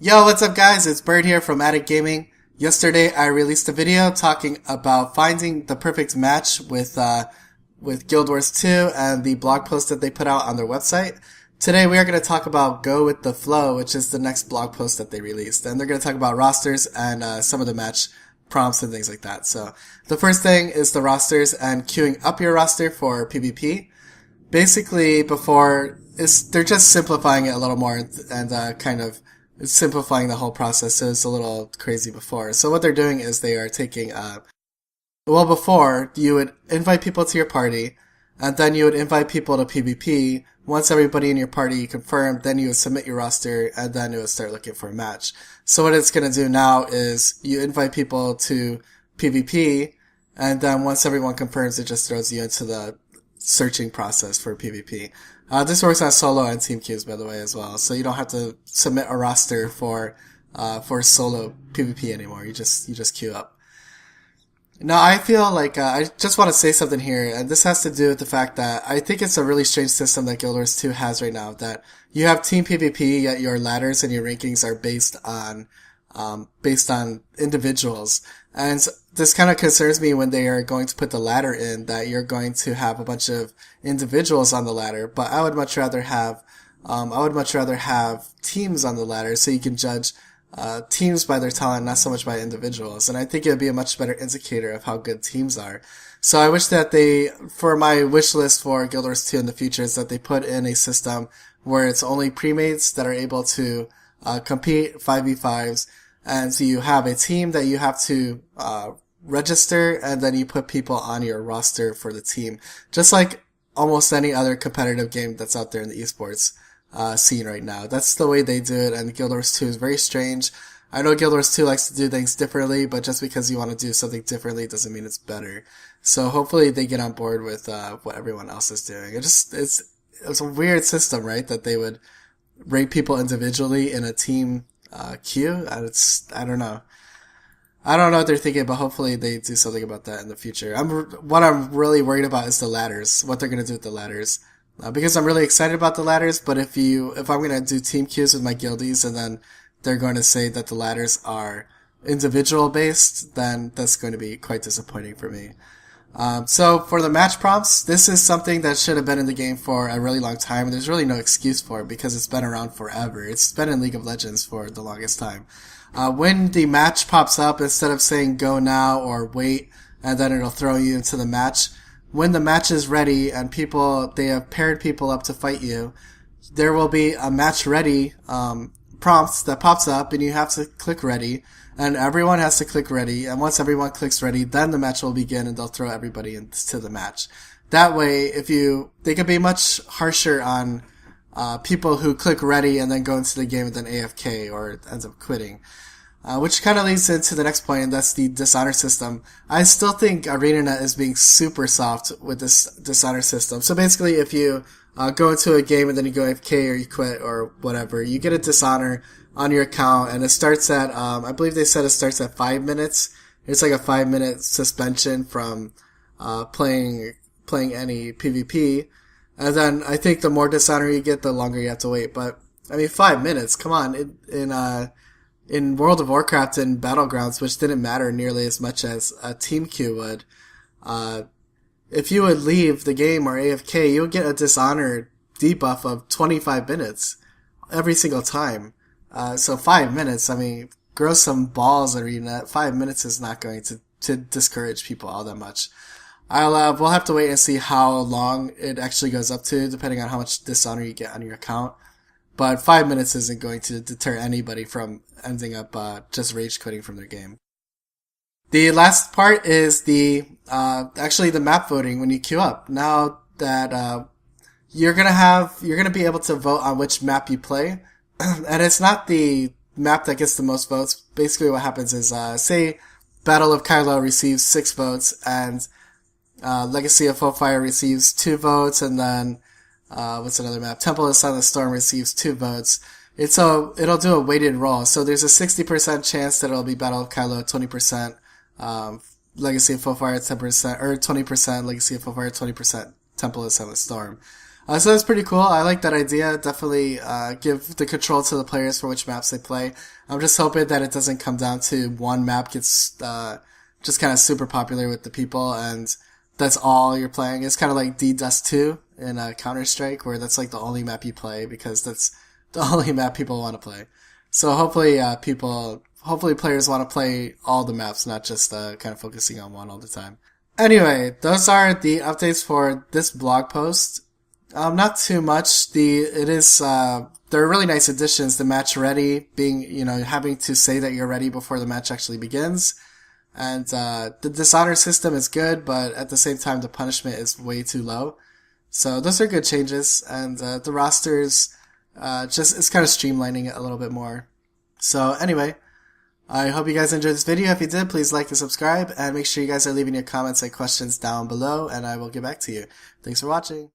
Yo, what's up guys? It's Bird here from Addict Gaming. Yesterday I released a video talking about finding the perfect match with Guild Wars 2 and the blog post that they put out on their website. Today we are going to talk about Go with the Flow, which is the next blog post that they released. And they're going to talk about rosters and some of the match prompts and things like that. So the first thing is the rosters and queuing up your roster for PvP. Basically, they're just simplifying it a little more and kind of simplifying the whole process. It was a little crazy before. So what they're doing is they are taking, before you would invite people to your party, and then you would invite people to PvP. Once everybody in your party confirmed, then you would submit your roster, and then it would start looking for a match. So what it's going to do now is you invite people to PvP, and then once everyone confirms, it just throws you into the searching process for PvP. This works on solo and team queues, by the way, as well. So you don't have to submit a roster for solo PvP anymore. You just queue up. Now, I feel like I just want to say something here, and this has to do with the fact that I think it's a really strange system that Guild Wars 2 has right now. That you have team PvP, yet your ladders and your rankings are based on individuals. And this kind of concerns me when they are going to put the ladder in, that you're going to have a bunch of individuals on the ladder. But I would much rather have teams on the ladder, so you can judge teams by their talent, not so much by individuals. And I think it would be a much better indicator of how good teams are. So I wish that for my wish list for Guild Wars 2 in the future, is that they put in a system where it's only premates that are able to compete 5v5s. And so you have a team that you have to register, and then you put people on your roster for the team. Just like almost any other competitive game that's out there in the esports scene right now. That's the way they do it, and Guild Wars 2 is very strange. I know Guild Wars 2 likes to do things differently, but just because you want to do something differently doesn't mean it's better. So hopefully they get on board with what everyone else is doing. It's a weird system, right? That they would rate people individually in a team queue. I don't know. I don't know what they're thinking, but hopefully they do something about that in the future. What I'm really worried about is the ladders, what they're going to do with the ladders. Because I'm really excited about the ladders, but if I'm going to do team queues with my guildies and then they're going to say that the ladders are individual based, then that's going to be quite disappointing for me. So for the match prompts, this is something that should have been in the game for a really long time, and there's really no excuse for it because it's been around forever. It's been in League of Legends for the longest time. When the match pops up, instead of saying go now or wait, and then it'll throw you into the match, when the match is ready and they have paired people up to fight you, there will be a match ready prompts that pops up, and you have to click ready, and everyone has to click ready, and once everyone clicks ready, then the match will begin, and they'll throw everybody into the match. That way, they can be much harsher on people who click ready and then go into the game and then AFK or ends up quitting. Which kind of leads into the next point, and that's the Dishonor system. I still think ArenaNet is being super soft with this Dishonor system. So basically, if you go into a game and then you go AFK or you quit or whatever, you get a Dishonor on your account, and it starts at, I believe they said it starts at 5 minutes. It's like a 5-minute suspension from playing any PvP. And then I think the more Dishonor you get, the longer you have to wait. But, I mean, 5 minutes, come on. In World of Warcraft and Battlegrounds, which didn't matter nearly as much as a team queue would, if you would leave the game or AFK, you would get a Dishonor debuff of 25 minutes every single time. So 5 minutes, I mean, grow some balls, Arena. 5 minutes is not going to discourage people all that much. We'll have to wait and see how long it actually goes up to, depending on how much Dishonor you get on your account. But 5 minutes isn't going to deter anybody from ending up just rage quitting from their game. The last part is actually the map voting when you queue up. Now that you're gonna be able to vote on which map you play, and it's not the map that gets the most votes. Basically, what happens is, say Battle of Kylo receives 6 votes, and Legacy of Hellfire receives 2 votes, and then what's another map? Temple of Silent Storm receives 2 votes. It'll do a weighted roll. So there's a 60% chance that it'll be Battle of Kylo, 20% Legacy of Hellfire, 10%, or 20% Legacy of Hellfire, 20% Temple of Silent Storm. So that's pretty cool. I like that idea. Definitely give the control to the players for which maps they play. I'm just hoping that it doesn't come down to one map gets just kind of super popular with the people, and that's all you're playing. It's kind of like D-Dust 2 in Counter-Strike, where that's like the only map you play because that's the only map people want to play. So hopefully hopefully players want to play all the maps, not just kind of focusing on one all the time. Anyway, those are the updates for this blog post. Not too much. They're really nice additions. The match ready being, having to say that you're ready before the match actually begins. And, the Dishonor system is good, but at the same time, the punishment is way too low. So those are good changes. And, the rosters, it's kind of streamlining it a little bit more. So anyway, I hope you guys enjoyed this video. If you did, please like and subscribe, and make sure you guys are leaving your comments and questions down below, and I will get back to you. Thanks for watching.